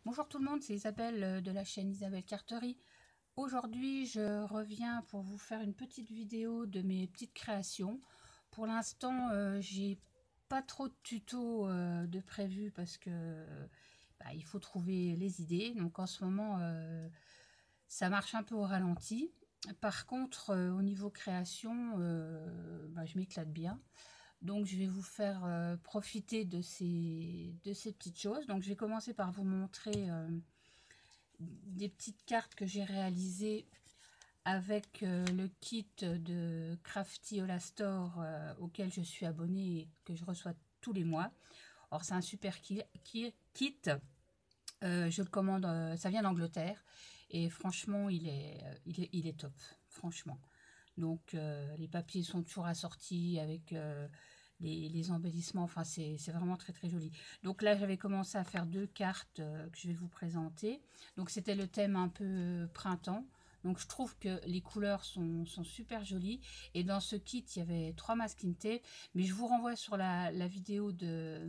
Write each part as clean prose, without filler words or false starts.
Bonjour tout le monde, c'est Isabelle de la chaîne Isabelle Carterie. Aujourd'hui, je reviens pour vous faire une petite vidéo de mes petites créations. Pour l'instant, j'ai pas trop de tutos de prévu parce que il faut trouver les idées. Donc en ce moment, ça marche un peu au ralenti. Par contre, au niveau création, je m'éclate bien. Donc je vais vous faire profiter de ces petites choses. Donc je vais commencer par vous montrer des petites cartes que j'ai réalisées avec le kit de Crafty Hola Store auquel je suis abonnée et que je reçois tous les mois. Alors c'est un super kit. Je le commande, ça vient d'Angleterre et franchement il est top, franchement. Donc les papiers sont toujours assortis avec les embellissements, enfin c'est vraiment très très joli. Donc là j'avais commencé à faire deux cartes que je vais vous présenter. Donc c'était le thème un peu printemps. Donc je trouve que les couleurs sont super jolies. Et dans ce kit il y avait 3 masking tape. Mais je vous renvoie sur la vidéo de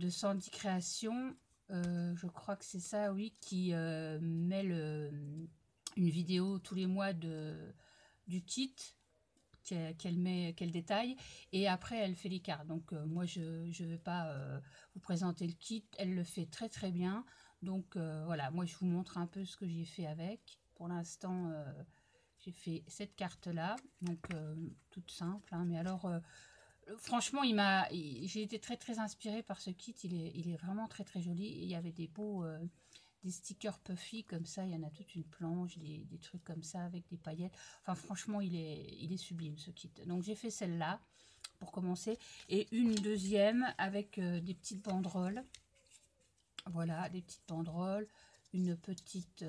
Sandy Création. Je crois que c'est ça, oui, qui met une vidéo tous les mois du kit qu'elle détaille, et après elle fait les cartes. Donc moi je ne vais pas vous présenter le kit, elle le fait très très bien. Donc voilà, moi je vous montre un peu ce que j'ai fait avec. Pour l'instant j'ai fait cette carte là, donc toute simple, hein, mais alors franchement j'ai été très très inspirée par ce kit. Il est vraiment très très joli. Et il y avait des beaux des stickers puffy comme ça, il y en a toute une planche, des trucs comme ça avec des paillettes. Enfin franchement il est sublime ce kit. Donc j'ai fait celle-là pour commencer, et une deuxième avec des petites banderoles. Voilà, des petites banderoles, une petite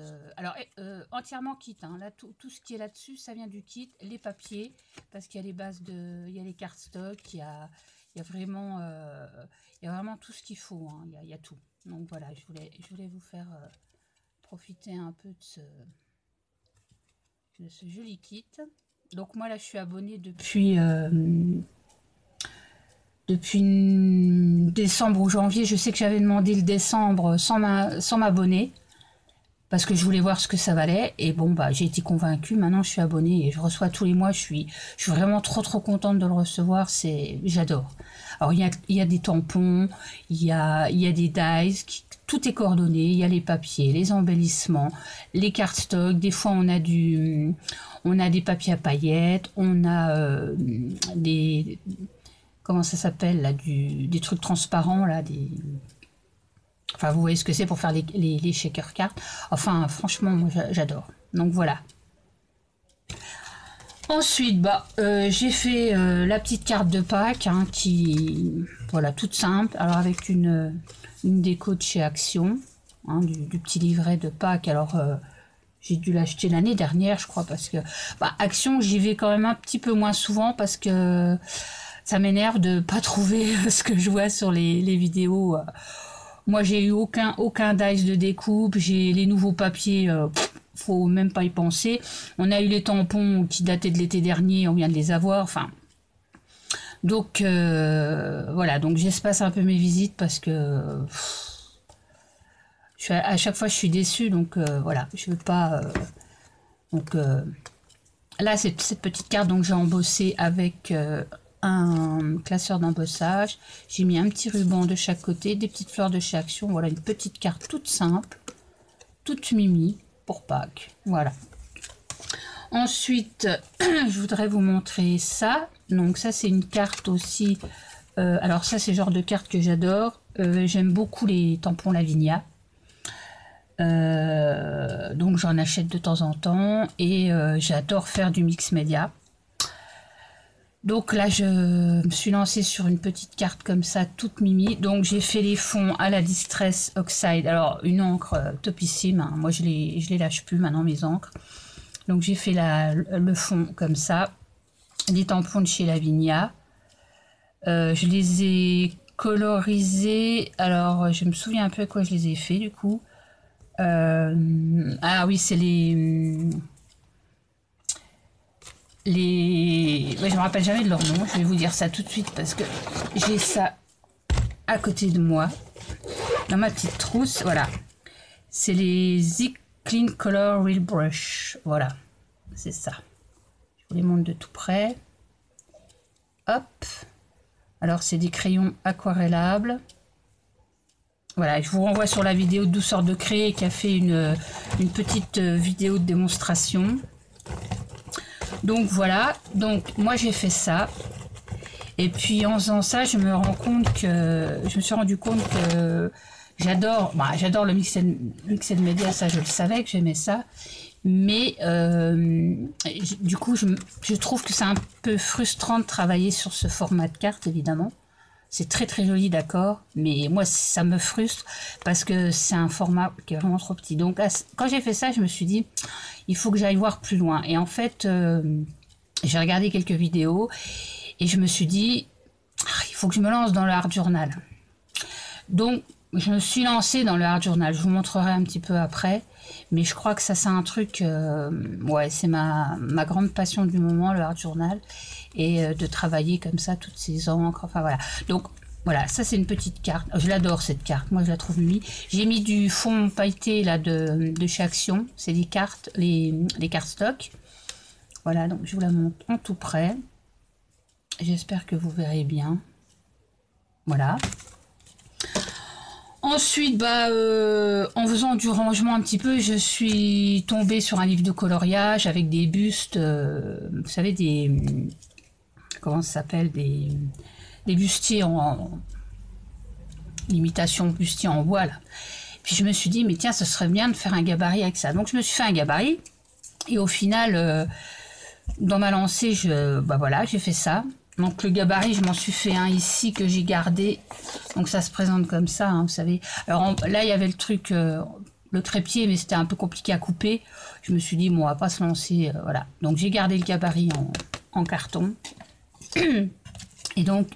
entièrement kit, hein. Là tout ce qui est là dessus ça vient du kit. Les papiers, parce qu'il y a les bases il y a les cardstock, il y a vraiment tout ce qu'il faut, hein. Il y a tout. Donc voilà, je voulais vous faire profiter un peu de ce joli kit. Donc moi là je suis abonnée depuis décembre ou janvier. Je sais que j'avais demandé le décembre sans m'abonner, parce que je voulais voir ce que ça valait. Et bon j'ai été convaincue. Maintenant je suis abonnée et je reçois tous les mois. Je suis vraiment trop contente de le recevoir. J'adore. Alors il y a des tampons, il y a des dies, tout est coordonné. Il y a les papiers, les embellissements, les cardstock. Des fois on a des papiers à paillettes, on a des, comment ça s'appelle là, des trucs transparents là, enfin vous voyez ce que c'est pour faire les shaker cards. Enfin franchement moi j'adore. Donc voilà. Ensuite j'ai fait la petite carte de Pâques, hein, voilà, toute simple. Alors avec une déco de chez Action, hein, du petit livret de Pâques. Alors j'ai dû l'acheter l'année dernière je crois, parce que Action j'y vais quand même un petit peu moins souvent, parce que ça m'énerve de pas trouver ce que je vois sur les vidéos. Moi j'ai eu aucun dice de découpe, j'ai les nouveaux papiers, faut même pas y penser. On a eu les tampons qui dataient de l'été dernier, on vient de les avoir, enfin. Donc voilà, donc j'espace un peu mes visites parce que à chaque fois je suis déçue, donc voilà, je veux pas. Donc là cette petite carte, donc j'ai embossé avec un classeur d'embossage. J'ai mis un petit ruban de chaque côté, des petites fleurs de chez Action. Voilà, une petite carte toute simple, toute mimi pour Pâques. Voilà. Ensuite, je voudrais vous montrer ça. Donc ça c'est une carte aussi. Alors ça c'est le genre de carte que j'adore. J'aime beaucoup les tampons Lavinia. Donc j'en achète de temps en temps, et j'adore faire du mix média. Donc là je me suis lancée sur une petite carte comme ça, toute mimi. Donc j'ai fait les fonds à la Distress Oxide. Alors une encre topissime, hein. Moi je les lâche plus maintenant, mes encres. Donc j'ai fait le fond comme ça. Des tampons de chez Lavinia. Je les ai colorisés. Alors je me souviens un peu à quoi je les ai fait du coup. Ah oui, c'est je me rappelle jamais de leur nom. Je vais vous dire ça tout de suite parce que j'ai ça à côté de moi. dans ma petite trousse. Voilà. C'est les Zik Clean Color Real Brush. Voilà. C'est ça. Je vous les montre de tout près. Hop. Alors, c'est des crayons aquarellables. Voilà, je vous renvoie sur la vidéo de Douceur de Créer qui a fait une petite vidéo de démonstration. Donc voilà, donc moi j'ai fait ça. Et puis en faisant ça, je me suis rendu compte que j'adore le mixed media, ça je le savais que j'aimais ça. Mais du coup, je trouve que c'est un peu frustrant de travailler sur ce format de carte, évidemment. C'est très très joli, d'accord, mais moi ça me frustre parce que c'est un format qui est vraiment trop petit. Donc quand j'ai fait ça, je me suis dit, il faut que j'aille voir plus loin. Et en fait, j'ai regardé quelques vidéos et je me suis dit, il faut que je me lance dans le art journal. Donc je me suis lancée dans le art journal. Je vous montrerai un petit peu après. Mais je crois que ça c'est un truc, ouais, c'est ma grande passion du moment, le art journal. Et de travailler comme ça toutes ces encres, enfin voilà. Donc voilà, ça c'est une petite carte. Je l'adore cette carte, moi je la trouve jolie. J'ai mis du fond pailleté là de chez Action. C'est des cartes, les cartes stock. Voilà, donc je vous la montre en tout près. J'espère que vous verrez bien. Voilà. Ensuite, en faisant du rangement un petit peu, je suis tombée sur un livre de coloriage avec des bustes, vous savez, comment ça s'appelle, des bustiers en imitation bustier en bois là. Puis je me suis dit, mais tiens, ce serait bien de faire un gabarit avec ça. Donc je me suis fait un gabarit et au final, dans ma lancée, voilà, j'ai fait ça. Donc le gabarit, je m'en suis fait un ici que j'ai gardé. Donc ça se présente comme ça, hein, vous savez. Alors là, il y avait le truc, le trépied, mais c'était un peu compliqué à couper. Je me suis dit, bon, on va pas se lancer, voilà. Donc j'ai gardé le gabarit en carton. Et donc,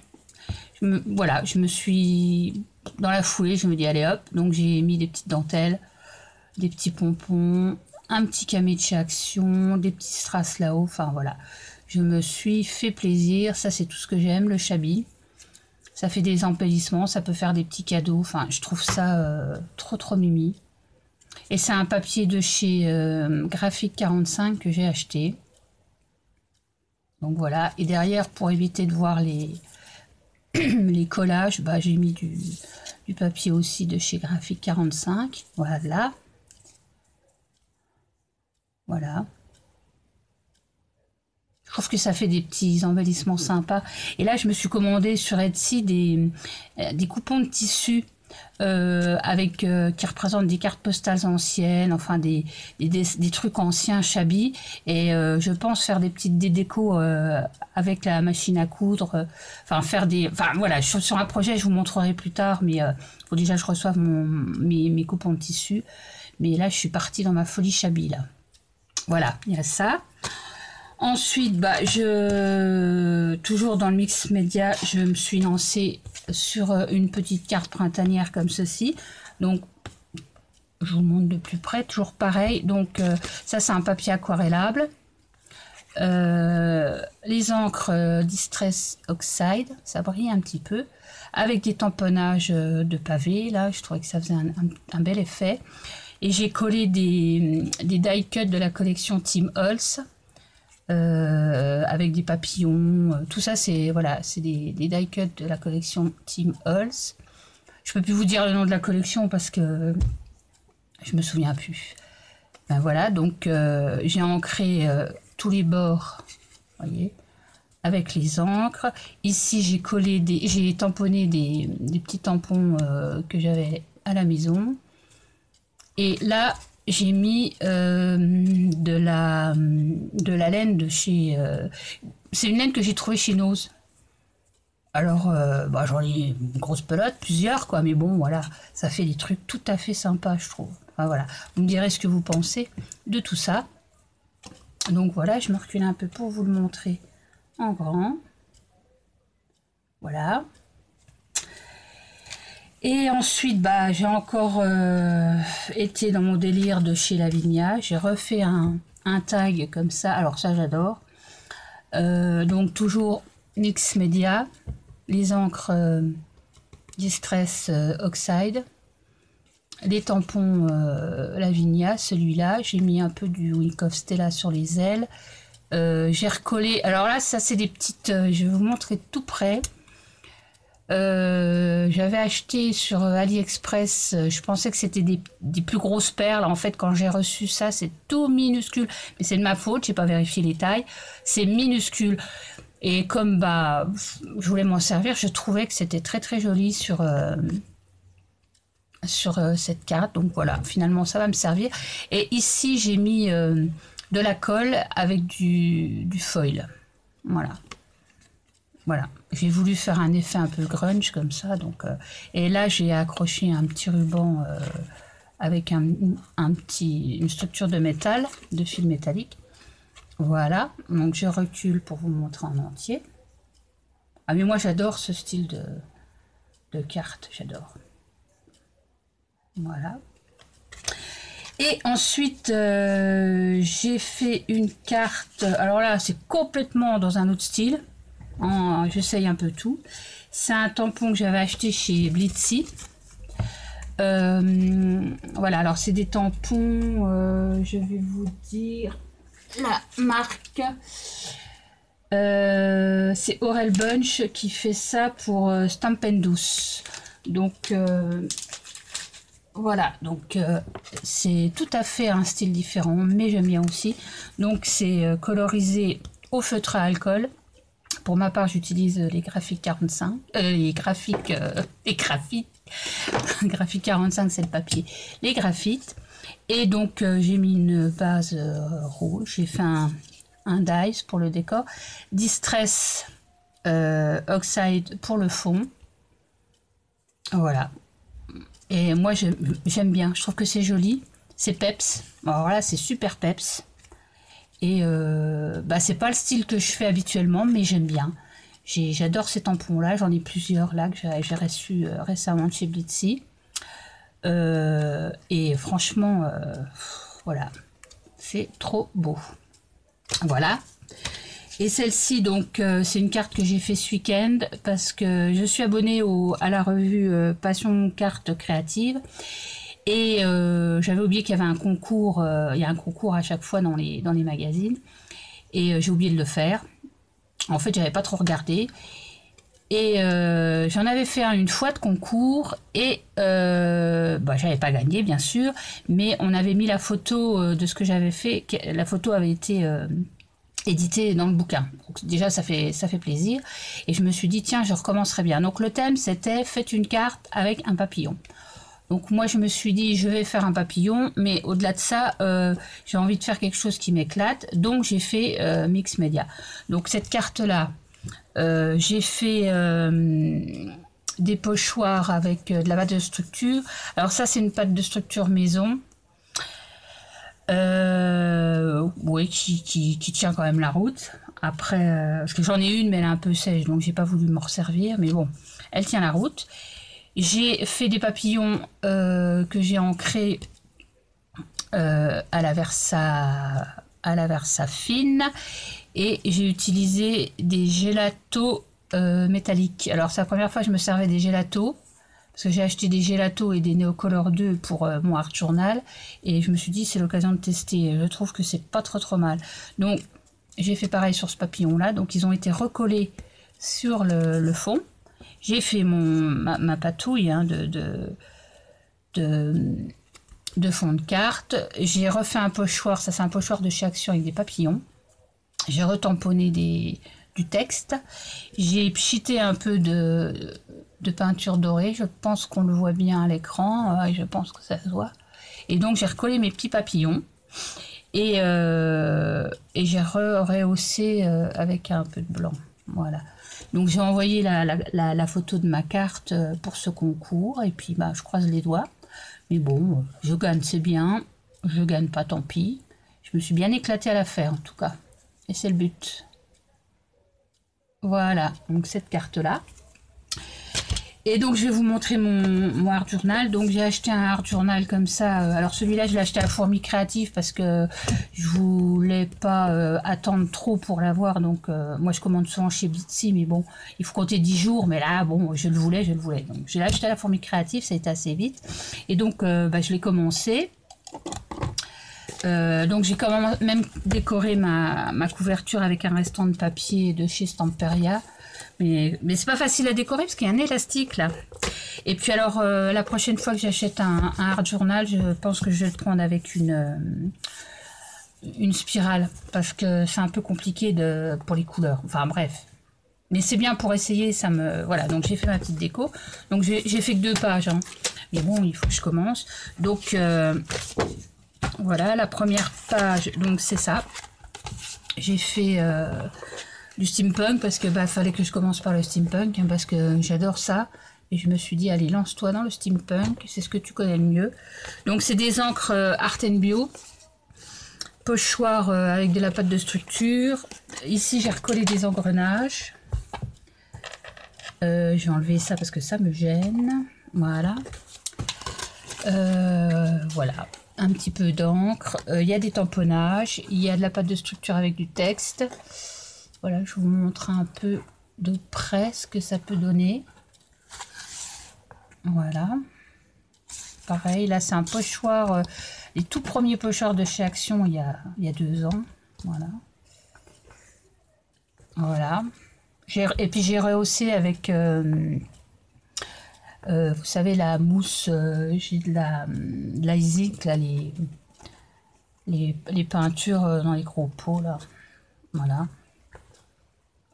voilà, je me suis, dans la foulée, je me dis, allez hop. Donc j'ai mis des petites dentelles, des petits pompons, un petit camé de chez Action, des petits strass là-haut, enfin voilà. Je me suis fait plaisir, ça c'est tout ce que j'aime, le Chabi. Ça fait des embellissements, ça peut faire des petits cadeaux, enfin je trouve ça trop mimi. Et c'est un papier de chez Graphique 45 que j'ai acheté. Donc voilà, et derrière pour éviter de voir les collages, j'ai mis du papier aussi de chez Graphique 45, voilà. Voilà. Je trouve que ça fait des petits embellissements sympas. Et là, je me suis commandé sur Etsy des coupons de tissu qui représentent des cartes postales anciennes, enfin des trucs anciens Chabi. Et je pense faire des petites décos avec la machine à coudre. Voilà, sur un projet, je vous montrerai plus tard, mais faut déjà que je reçoive mes coupons de tissu. Mais là, je suis partie dans ma folie Chabi, là. Voilà, il y a ça. Ensuite, toujours dans le mix média, je me suis lancée sur une petite carte printanière comme ceci. Donc, je vous montre de plus près, toujours pareil. Donc, ça, c'est un papier aquarellable. Les encres Distress Oxide, ça brille un petit peu. Avec des tamponnages de pavés, là, je trouvais que ça faisait un bel effet. Et j'ai collé des die cuts de la collection Tim Holtz. Avec des papillons, tout ça c'est des die cuts de la collection Tim Holtz. Je peux plus vous dire le nom de la collection parce que je me souviens plus. Ben voilà, donc j'ai ancré tous les bords, voyez, avec les encres. Ici j'ai tamponné des petits tampons que j'avais à la maison. Et là j'ai mis de la laine de chez... c'est une laine que j'ai trouvée chez Nose. Alors, j'en ai une grosse pelote, plusieurs, quoi. Mais bon, voilà, ça fait des trucs tout à fait sympas, je trouve. Enfin, voilà, vous me direz ce que vous pensez de tout ça. Donc voilà, je me recule un peu pour vous le montrer en grand. Voilà. Et ensuite, j'ai encore été dans mon délire de chez Lavinia. J'ai refait un tag comme ça. Alors ça, j'adore. Donc toujours mix média. Les encres Distress Oxide. les tampons Lavinia, celui-là. J'ai mis un peu du Wink of Stella sur les ailes. J'ai recollé. Alors là, ça c'est des petites. Je vais vous montrer tout près. J'avais acheté sur AliExpress. Je pensais que c'était des plus grosses perles. En fait, quand j'ai reçu ça, c'est tout minuscule. Mais c'est de ma faute. J'ai pas vérifié les tailles. C'est minuscule. Et comme bah, je voulais m'en servir, je trouvais que c'était très très joli sur cette carte. Donc voilà, finalement ça va me servir. Et ici j'ai mis de la colle avec du foil. Voilà. Voilà. J'ai voulu faire un effet un peu grunge comme ça. Donc, et là j'ai accroché un petit ruban avec une structure de métal, de fil métallique. Voilà. Donc je recule pour vous montrer en entier. Ah mais moi j'adore ce style de carte. J'adore. Voilà. Et ensuite, j'ai fait une carte. Alors là, c'est complètement dans un autre style. J'essaye un peu tout. C'est un tampon que j'avais acheté chez Blitzy. Voilà, alors c'est des tampons. Je vais vous dire la marque. C'est Aurel Bunch qui fait ça pour Stampendous. Donc voilà, donc c'est tout à fait un style différent, mais j'aime bien aussi. Donc c'est colorisé au feutre à alcool. Pour ma part, j'utilise les graphiques 45, les graphiques 45, c'est le papier, les graphites. Et donc j'ai mis une base rouge, j'ai fait un dice pour le décor, Distress Oxide pour le fond. Voilà. Et moi j'aime bien, je trouve que c'est joli, c'est peps. Alors là c'est super peps. Et bah, c'est pas le style que je fais habituellement, mais j'aime bien. J'adore ces tampons là, j'en ai plusieurs là que j'ai reçu récemment de chez Blitzy. Et franchement, voilà, c'est trop beau. Voilà. Et celle-ci, donc, c'est une carte que j'ai fait ce week-end parce que je suis abonnée à la revue Passion Carte Créative. Et j'avais oublié qu'il y avait un concours, il y a un concours à chaque fois dans les magazines. Et j'ai oublié de le faire. En fait, j'avais pas trop regardé. Et j'en avais fait une fois de concours et bah, j'avais pas gagné bien sûr, mais on avait mis la photo de ce que j'avais fait. La photo avait été édité dans le bouquin. Donc déjà ça fait plaisir et je me suis dit tiens je recommencerai bien. Donc le thème c'était faites une carte avec un papillon. Donc moi je me suis dit je vais faire un papillon, mais au-delà de ça j'ai envie de faire quelque chose qui m'éclate, donc j'ai fait mix média. Donc cette carte là j'ai fait des pochoirs avec de la pâte de structure. Alors ça c'est une pâte de structure maison. Oui, qui tient quand même la route. Après, parce que j'en ai une, mais elle est un peu sèche, donc j'ai pas voulu m'en resservir. Mais bon, elle tient la route. J'ai fait des papillons que j'ai ancrés à la Versa fine, et j'ai utilisé des gélatos métalliques. Alors c'est la première fois que je me servais des gélatos. Parce que j'ai acheté des gélatos et des Neocolor 2 pour mon art journal. Et je me suis dit, c'est l'occasion de tester. Je trouve que c'est pas trop mal. Donc, j'ai fait pareil sur ce papillon-là. Donc, ils ont été recollés sur le fond. J'ai fait ma patouille hein, de fond de carte. J'ai refait un pochoir. Ça, c'est un pochoir de chez Action avec des papillons. J'ai retamponné du texte. J'ai pchité un peu de peinture dorée, je pense qu'on le voit bien à l'écran, je pense que ça se voit. Et donc j'ai recollé mes petits papillons et j'ai rehaussé avec un peu de blanc. Voilà. Donc j'ai envoyé la photo de ma carte pour ce concours et puis bah, je croise les doigts. Mais bon, je gagne, c'est bien. Je gagne pas, tant pis. Je me suis bien éclatée à la faire en tout cas. Et c'est le but. Voilà, donc cette carte-là. Et donc je vais vous montrer mon art journal. Donc j'ai acheté un art journal comme ça. Alors celui-là je l'ai acheté à Fourmi Créative parce que je voulais pas attendre trop pour l'avoir. Donc moi je commande souvent chez Bitsy, mais bon, il faut compter 10 jours. Mais là bon, je le voulais. Donc j'ai acheté à la Fourmi Créative, ça a été assez vite. Et donc je l'ai commencé. Donc j'ai quand même décoré ma couverture avec un restant de papier de chez Stamperia. Mais c'est pas facile à décorer parce qu'il y a un élastique là. Et puis alors la prochaine fois que j'achète un art journal, je pense que je vais le prendre avec une spirale parce que c'est un peu compliqué pour les couleurs. Enfin bref. Mais c'est bien pour essayer, ça me... Voilà, donc j'ai fait ma petite déco. Donc j'ai fait que 2 pages. Hein. Mais bon, il faut que je commence. Donc voilà, la première page, donc c'est ça. J'ai fait... du steampunk parce que fallait que je commence par le steampunk hein, parce que j'adore ça et je me suis dit allez lance-toi dans le steampunk, c'est ce que tu connais le mieux. Donc c'est des encres Art Bio, pochoir avec de la pâte de structure. Ici j'ai recollé des engrenages, je vais enlever ça parce que ça me gêne. Voilà, voilà, un petit peu d'encre, il y a des tamponnages, il y a de la pâte de structure avec du texte. Voilà, je vous montre un peu de près ce que ça peut donner. Voilà. Pareil, là c'est un pochoir, les tout premiers pochoirs de chez Action il y a 2 ans. Voilà. Voilà. Et puis j'ai rehaussé avec, vous savez, la mousse, j'ai de la Isic, là, les peintures dans les gros pots, là. Voilà.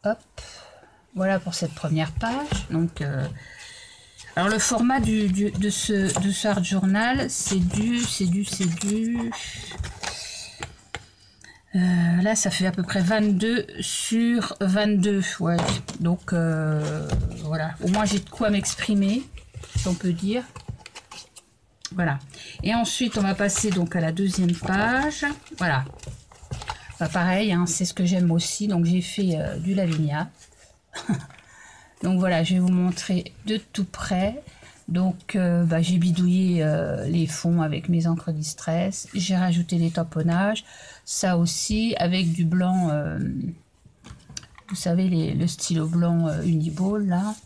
Hop, voilà pour cette première page. Donc, alors le format de ce art journal, c'est du. Là, ça fait à peu près 22 sur 22. Ouais. Donc voilà, au moins j'ai de quoi m'exprimer, si on peut dire. Voilà. Et ensuite, on va passer donc à la deuxième page. Voilà. Pareil, hein, c'est ce que j'aime aussi. Donc j'ai fait du Lavinia. Donc voilà, je vais vous montrer de tout près. Donc j'ai bidouillé les fonds avec mes encres distress. J'ai rajouté les tamponnages. Ça aussi avec du blanc. Vous savez, le stylo blanc Uniball là.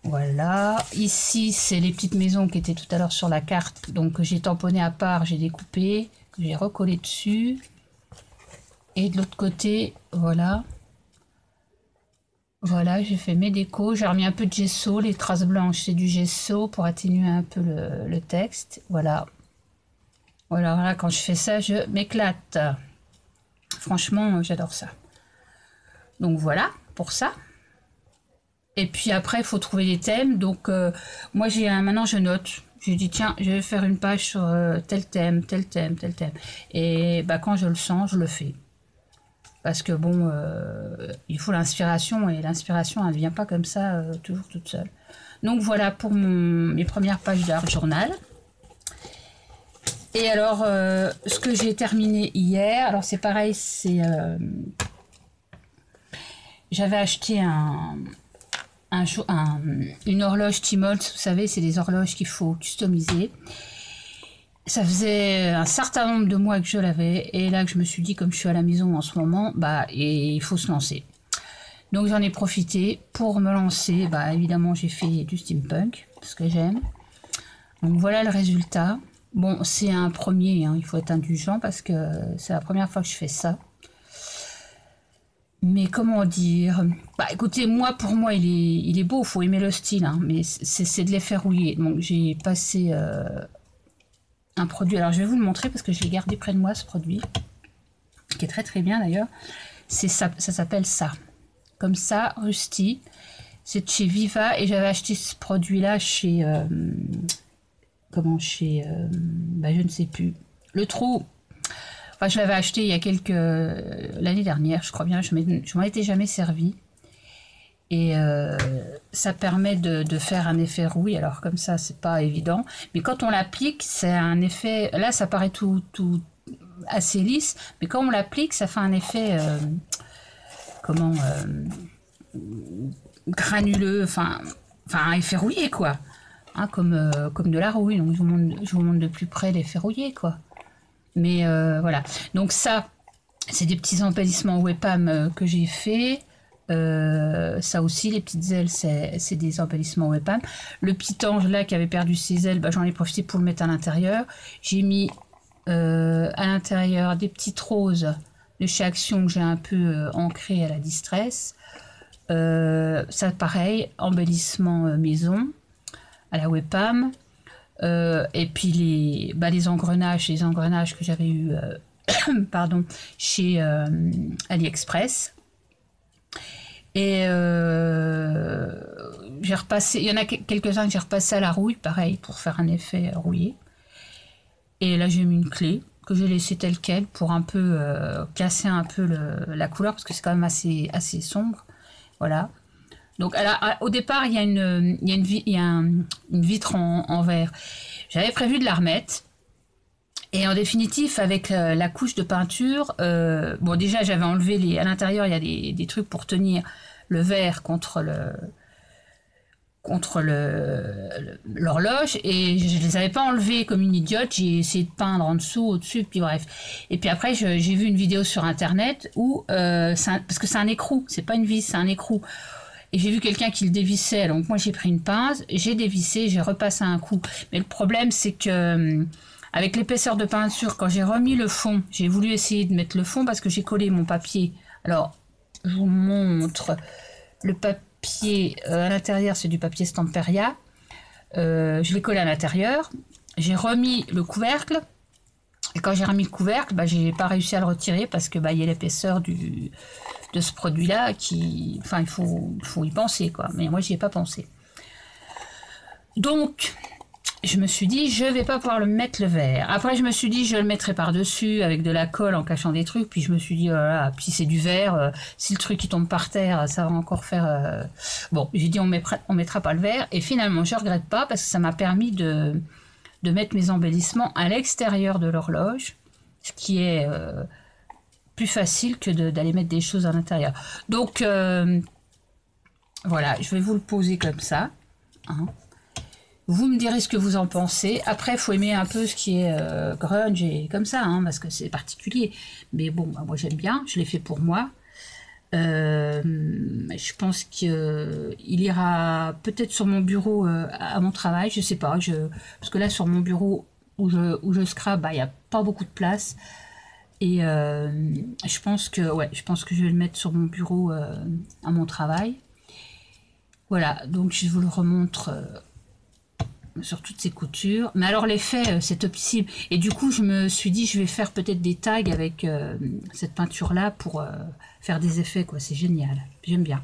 Voilà. Ici, c'est les petites maisons qui étaient tout à l'heure sur la carte. Donc j'ai tamponné à part, j'ai découpé, j'ai recollé dessus. Et de l'autre côté, voilà. Voilà, j'ai fait mes décos. J'ai remis un peu de gesso. Les traces blanches, c'est du gesso pour atténuer un peu le texte. Voilà. Voilà, quand je fais ça, je m'éclate. Franchement, j'adore ça. Donc voilà, pour ça. Et puis après, il faut trouver des thèmes. Donc moi, maintenant, je note. J'ai dit, tiens, je vais faire une page sur tel thème, tel thème, tel thème. Et quand je le sens, je le fais. Parce que bon, il faut l'inspiration et l'inspiration, elle ne vient pas comme ça, toujours toute seule. Donc voilà pour mes premières pages d'art journal. Et alors, ce que j'ai terminé hier, alors c'est pareil, j'avais acheté une horloge Tmoltz, vous savez, c'est des horloges qu'il faut customiser. Ça faisait un certain nombre de mois que je l'avais et là que je me suis dit comme je suis à la maison en ce moment, et il faut se lancer. Donc j'en ai profité pour me lancer. Évidemment j'ai fait du steampunk, ce que j'aime. Donc voilà le résultat. Bon, c'est un premier, hein, il faut être indulgent parce que c'est la première fois que je fais ça. Mais comment dire, écoutez, pour moi il est beau, il faut aimer le style, hein, mais c'est de l'effet rouillé. Donc j'ai passé un produit, alors je vais vous le montrer parce que je l'ai gardé près de moi, ce produit qui est très très bien d'ailleurs. C'est ça s'appelle ça, comme ça, Rusty. C'est de chez Viva et j'avais acheté ce produit là chez je ne sais plus, le trou. Enfin, je l'avais acheté il y a l'année dernière, je crois bien. Je m'en étais jamais servi. Et ça permet de faire un effet rouille. Alors comme ça, c'est pas évident. Mais quand on l'applique, c'est un effet... Là, ça paraît tout assez lisse. Mais quand on l'applique, ça fait un effet... granuleux. Enfin, Enfin, effet rouillé, quoi. Hein, comme de la rouille. Donc, je vous montre de plus près l'effet rouillé, quoi. Mais voilà. Donc ça, c'est des petits embellissements Webam que j'ai fait. Ça aussi, les petites ailes, c'est des embellissements Webam. Le petit ange là qui avait perdu ses ailes, bah, j'en ai profité pour le mettre à l'intérieur. J'ai mis à l'intérieur des petites roses de chez Action que j'ai un peu ancré à la distress. Ça pareil, embellissement maison à la Webam. Et puis les engrenages que j'avais eu pardon, chez AliExpress. Et j'ai repassé, il y en a quelques-uns que j'ai repassé à la rouille, pareil, pour faire un effet rouillé. Et là, j'ai mis une clé que j'ai laissée telle quelle pour un peu casser un peu la couleur, parce que c'est quand même assez sombre. Voilà. Donc, au départ, il y a une vitre en verre. J'avais prévu de la remettre. Et en définitive, avec la couche de peinture, bon, déjà, j'avais enlevé à l'intérieur, il y a des trucs pour tenir le verre contre l'horloge, et je les avais pas enlevés comme une idiote. J'ai essayé de peindre en dessous, au-dessus, puis bref. Et puis après, j'ai vu une vidéo sur internet où parce que c'est un écrou, c'est pas une vis, c'est un écrou. Et j'ai vu quelqu'un qui le dévissait, donc moi j'ai pris une pince, j'ai dévissé, j'ai repassé un coup. Mais le problème, c'est que avec l'épaisseur de peinture, quand j'ai remis le fond, j'ai voulu essayer de mettre le fond parce que j'ai collé mon papier. Alors, je vous montre le papier à l'intérieur, c'est du papier Stamperia. Je l'ai collé à l'intérieur. J'ai remis le couvercle. Et quand j'ai remis le couvercle, bah, j'ai pas réussi à le retirer parce que bah, y a l'épaisseur de ce produit-là qui, enfin, il faut y penser, quoi. Mais moi, j'y ai pas pensé. Donc, je me suis dit, je vais pas pouvoir le mettre le verre. Après, je me suis dit, je le mettrai par-dessus avec de la colle en cachant des trucs. Puis je me suis dit, oh là là, puis c'est du verre. Si le truc qui tombe par terre, ça va encore faire. Bon, j'ai dit, on mettra pas le verre. Et finalement, je regrette pas parce que ça m'a permis de mettre mes embellissements à l'extérieur de l'horloge, ce qui est plus facile que d'aller mettre des choses à l'intérieur. Donc, voilà, je vais vous le poser comme ça. Hein. Vous me direz ce que vous en pensez. Après, il faut aimer un peu ce qui est grunge et comme ça, hein, parce que c'est particulier. Mais bon, bah, moi j'aime bien, je l'ai fait pour moi. Je pense qu'il ira peut-être sur mon bureau à mon travail, je sais pas. Parce que là, sur mon bureau où je scrape, bah, il n'y a pas beaucoup de place. Et je pense que je vais le mettre sur mon bureau à mon travail. Voilà, donc je vous le remontre sur toutes ces coutures. Mais alors l'effet, c'est topissime. Et du coup, je me suis dit, je vais faire peut-être des tags avec cette peinture-là pour faire des effets, quoi. C'est génial. J'aime bien.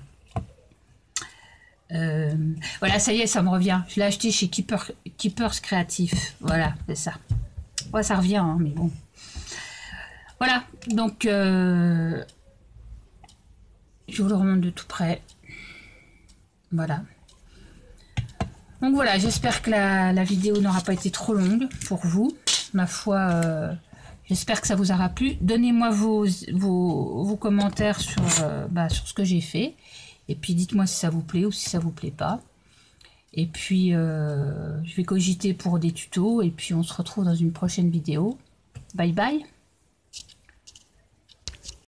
Voilà, ça y est, ça me revient. Je l'ai acheté chez Keepers Créatif. Voilà, c'est ça. Ouais, ça revient, hein, mais bon. Voilà, donc je vous le remonte de tout près. Voilà. Donc voilà, j'espère que la vidéo n'aura pas été trop longue pour vous. Ma foi, j'espère que ça vous aura plu. Donnez-moi vos commentaires sur ce que j'ai fait. Et puis dites-moi si ça vous plaît ou si ça vous plaît pas. Et puis je vais cogiter pour des tutos. Et puis on se retrouve dans une prochaine vidéo. Bye bye.